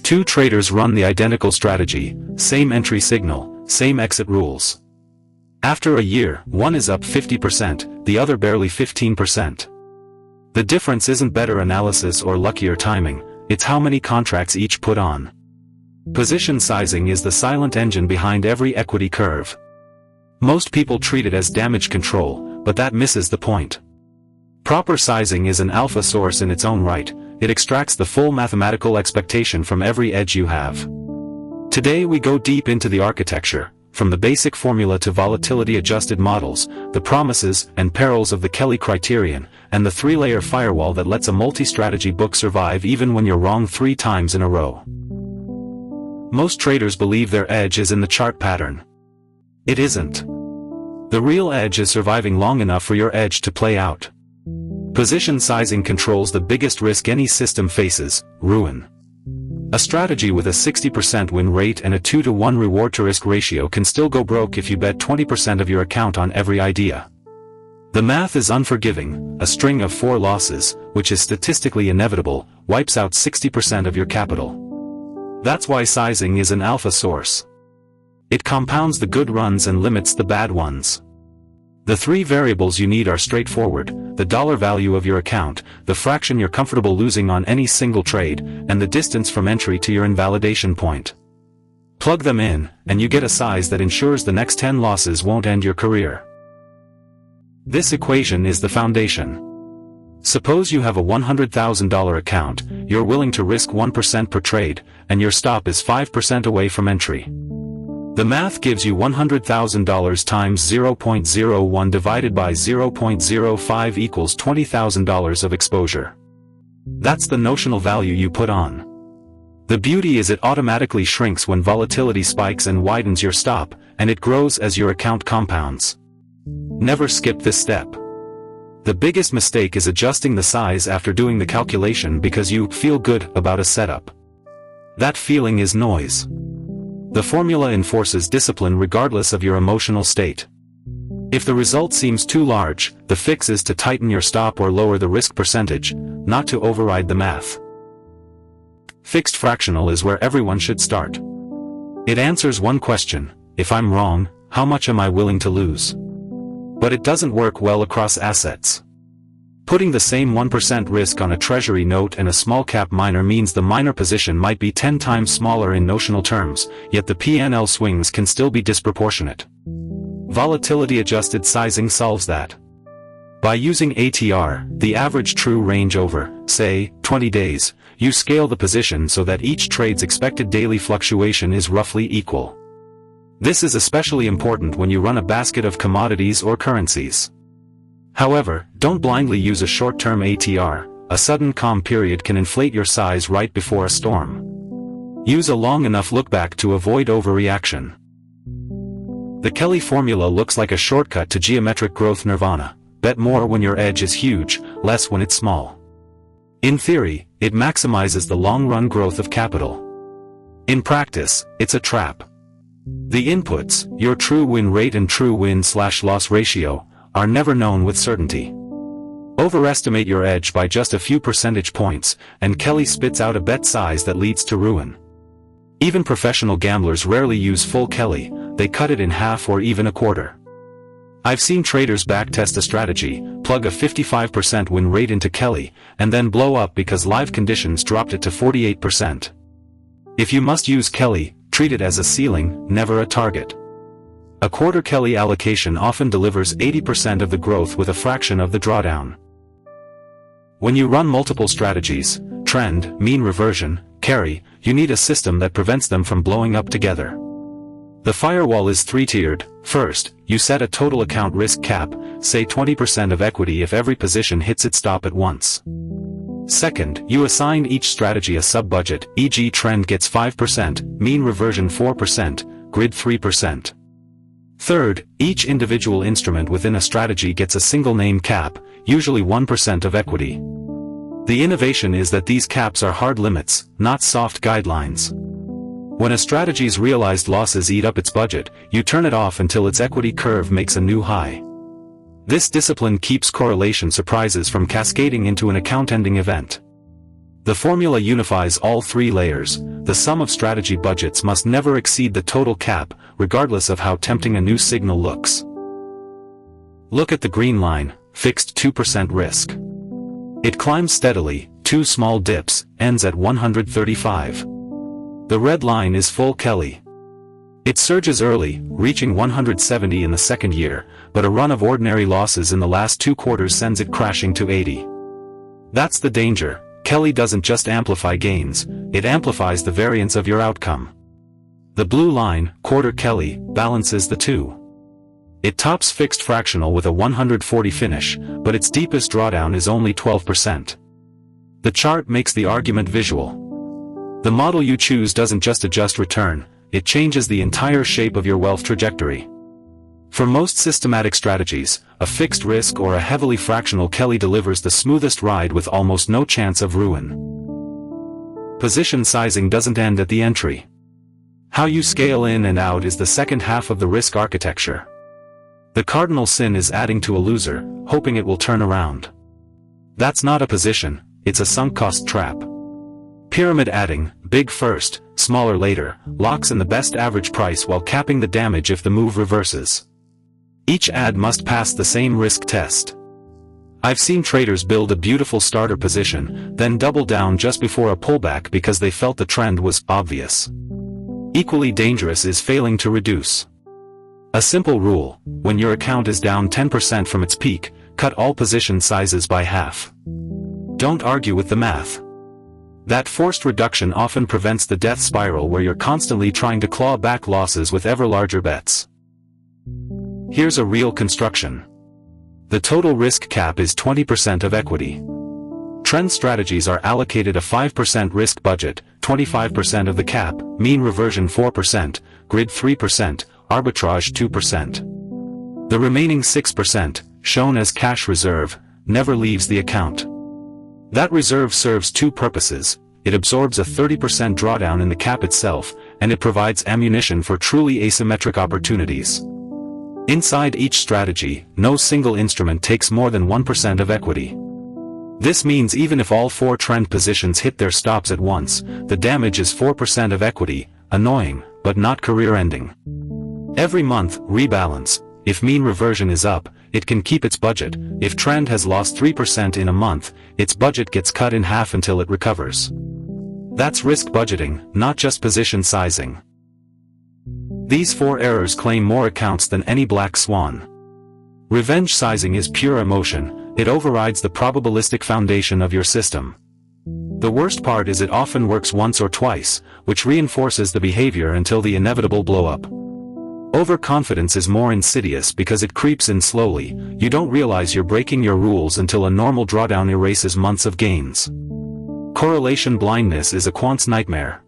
Two traders run the identical strategy, same entry signal, same exit rules. After a year, one is up 50%, the other barely 15%. The difference isn't better analysis or luckier timing, it's how many contracts each put on. Position sizing is the silent engine behind every equity curve. Most people treat it as damage control, but that misses the point. Proper sizing is an alpha source in its own right. It extracts the full mathematical expectation from every edge you have. Today we go deep into the architecture, from the basic formula to volatility-adjusted models, the promises and perils of the Kelly Criterion, and the three-layer firewall that lets a multi-strategy book survive even when you're wrong 3 times in a row. Most traders believe their edge is in the chart pattern. It isn't. The real edge is surviving long enough for your edge to play out. Position sizing controls the biggest risk any system faces, ruin. A strategy with a 60% win rate and a 2-to-1 reward-to-risk ratio can still go broke if you bet 20% of your account on every idea. The math is unforgiving. A string of 4 losses, which is statistically inevitable, wipes out 60% of your capital. That's why sizing is an alpha source. It compounds the good runs and limits the bad ones. The 3 variables you need are straightforward: the dollar value of your account, the fraction you're comfortable losing on any single trade, and the distance from entry to your invalidation point. Plug them in, and you get a size that ensures the next 10 losses won't end your career. This equation is the foundation. Suppose you have a $100,000 account, you're willing to risk 1% per trade, and your stop is 5% away from entry. The math gives you $100,000 times 0.01 divided by 0.05 equals $20,000 of exposure. That's the notional value you put on. The beauty is it automatically shrinks when volatility spikes and widens your stop, and it grows as your account compounds. Never skip this step. The biggest mistake is adjusting the size after doing the calculation because you feel good about a setup. That feeling is noise. The formula enforces discipline regardless of your emotional state. If the result seems too large, the fix is to tighten your stop or lower the risk percentage, not to override the math. Fixed fractional is where everyone should start. It answers one question: if I'm wrong, how much am I willing to lose? But it doesn't work well across assets. Putting the same 1% risk on a treasury note and a small cap miner means the miner position might be 10 times smaller in notional terms, yet the P&L swings can still be disproportionate. Volatility-adjusted sizing solves that. By using ATR, the average true range over, say, 20 days, you scale the position so that each trade's expected daily fluctuation is roughly equal. This is especially important when you run a basket of commodities or currencies. However, don't blindly use a short-term ATR. A sudden calm period can inflate your size right before a storm. Use a long enough look-back to avoid overreaction. The Kelly formula looks like a shortcut to geometric growth nirvana. Bet more when your edge is huge, less when it's small. In theory, it maximizes the long-run growth of capital. In practice, it's a trap. The inputs, your true win rate and true win/loss ratio, are never known with certainty. Overestimate your edge by just a few percentage points, and Kelly spits out a bet size that leads to ruin. Even professional gamblers rarely use full Kelly, they cut it in half or even a quarter. I've seen traders backtest a strategy, plug a 55% win rate into Kelly, and then blow up because live conditions dropped it to 48%. If you must use Kelly, treat it as a ceiling, never a target. A quarter Kelly allocation often delivers 80% of the growth with a fraction of the drawdown. When you run multiple strategies, trend, mean reversion, carry, you need a system that prevents them from blowing up together. The firewall is 3-tiered. First, you set a total account risk cap, say 20% of equity if every position hits its stop at once. Second, you assign each strategy a sub-budget, e.g. trend gets 5%, mean reversion 4%, grid 3%. Third, each individual instrument within a strategy gets a single name cap, usually 1% of equity. The innovation is that these caps are hard limits, not soft guidelines. When a strategy's realized losses eat up its budget, you turn it off until its equity curve makes a new high. This discipline keeps correlation surprises from cascading into an account-ending event. The formula unifies all 3 layers: the sum of strategy budgets must never exceed the total cap, regardless of how tempting a new signal looks. Look at the green line, fixed 2% risk. It climbs steadily, 2 small dips, ends at 135. The red line is full Kelly. It surges early, reaching 170 in the second year, but a run of ordinary losses in the last 2 quarters sends it crashing to 80. That's the danger. Kelly doesn't just amplify gains, it amplifies the variance of your outcome. The blue line, quarter Kelly, balances the two. It tops fixed fractional with a 140 finish, but its deepest drawdown is only 12%. The chart makes the argument visual. The model you choose doesn't just adjust return, it changes the entire shape of your wealth trajectory. For most systematic strategies, a fixed risk or a heavily fractional Kelly delivers the smoothest ride with almost no chance of ruin. Position sizing doesn't end at the entry. How you scale in and out is the second half of the risk architecture. The cardinal sin is adding to a loser, hoping it will turn around. That's not a position, it's a sunk cost trap. Pyramid adding, big first, smaller later, locks in the best average price while capping the damage if the move reverses. Each add must pass the same risk test. I've seen traders build a beautiful starter position, then double down just before a pullback because they felt the trend was obvious. Equally dangerous is failing to reduce. A simple rule: when your account is down 10% from its peak, cut all position sizes by half. Don't argue with the math. That forced reduction often prevents the death spiral where you're constantly trying to claw back losses with ever larger bets. Here's a real construction. The total risk cap is 20% of equity. Trend strategies are allocated a 5% risk budget, 25% of the cap, mean reversion 4%, grid 3%, arbitrage 2%. The remaining 6%, shown as cash reserve, never leaves the account. That reserve serves 2 purposes: it absorbs a 30% drawdown in the cap itself, and it provides ammunition for truly asymmetric opportunities. Inside each strategy, no single instrument takes more than 1% of equity. This means even if all 4 trend positions hit their stops at once, the damage is 4% of equity, annoying, but not career-ending. Every month, rebalance. If mean reversion is up, it can keep its budget. If trend has lost 3% in a month, its budget gets cut in half until it recovers. That's risk budgeting, not just position sizing. These 4 errors claim more accounts than any black swan. Revenge sizing is pure emotion, it overrides the probabilistic foundation of your system. The worst part is it often works once or twice, which reinforces the behavior until the inevitable blow-up. Overconfidence is more insidious because it creeps in slowly. You don't realize you're breaking your rules until a normal drawdown erases months of gains. Correlation blindness is a quant's nightmare.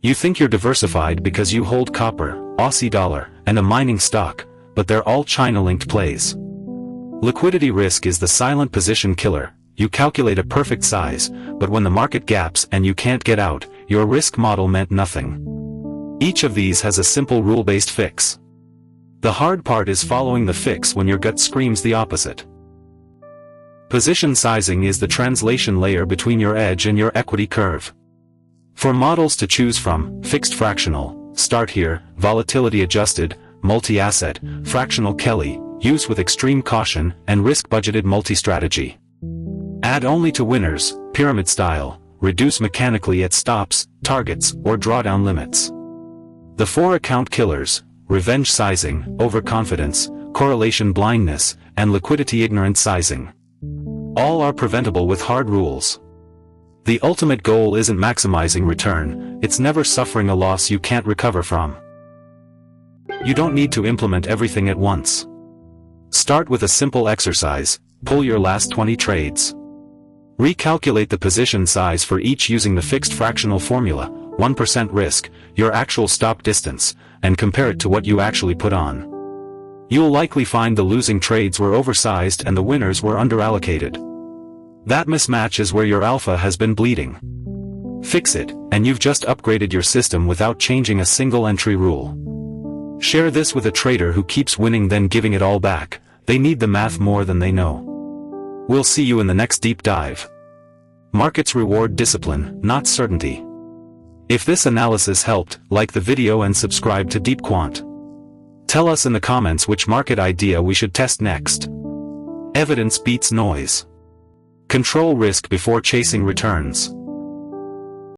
You think you're diversified because you hold copper, Aussie dollar, and a mining stock, but they're all China-linked plays. Liquidity risk is the silent position killer. You calculate a perfect size, but when the market gaps and you can't get out, your risk model meant nothing. Each of these has a simple rule-based fix. The hard part is following the fix when your gut screams the opposite. Position sizing is the translation layer between your edge and your equity curve. For models to choose from, fixed fractional, start here, volatility adjusted, multi-asset, fractional Kelly, use with extreme caution, and risk-budgeted multi-strategy. Add only to winners, pyramid style, reduce mechanically at stops, targets, or drawdown limits. The 4 account killers, revenge sizing, overconfidence, correlation blindness, and liquidity ignorant sizing. All are preventable with hard rules. The ultimate goal isn't maximizing return, it's never suffering a loss you can't recover from. You don't need to implement everything at once. Start with a simple exercise: pull your last 20 trades. Recalculate the position size for each using the fixed fractional formula, 1% risk, your actual stop distance, and compare it to what you actually put on. You'll likely find the losing trades were oversized and the winners were underallocated. That mismatch is where your alpha has been bleeding. Fix it, and you've just upgraded your system without changing a single entry rule. Share this with a trader who keeps winning then giving it all back. They need the math more than they know. We'll see you in the next deep dive. Markets reward discipline, not certainty. If this analysis helped, like the video and subscribe to DeepQuant. Tell us in the comments which market idea we should test next. Evidence beats noise. Control risk before chasing returns.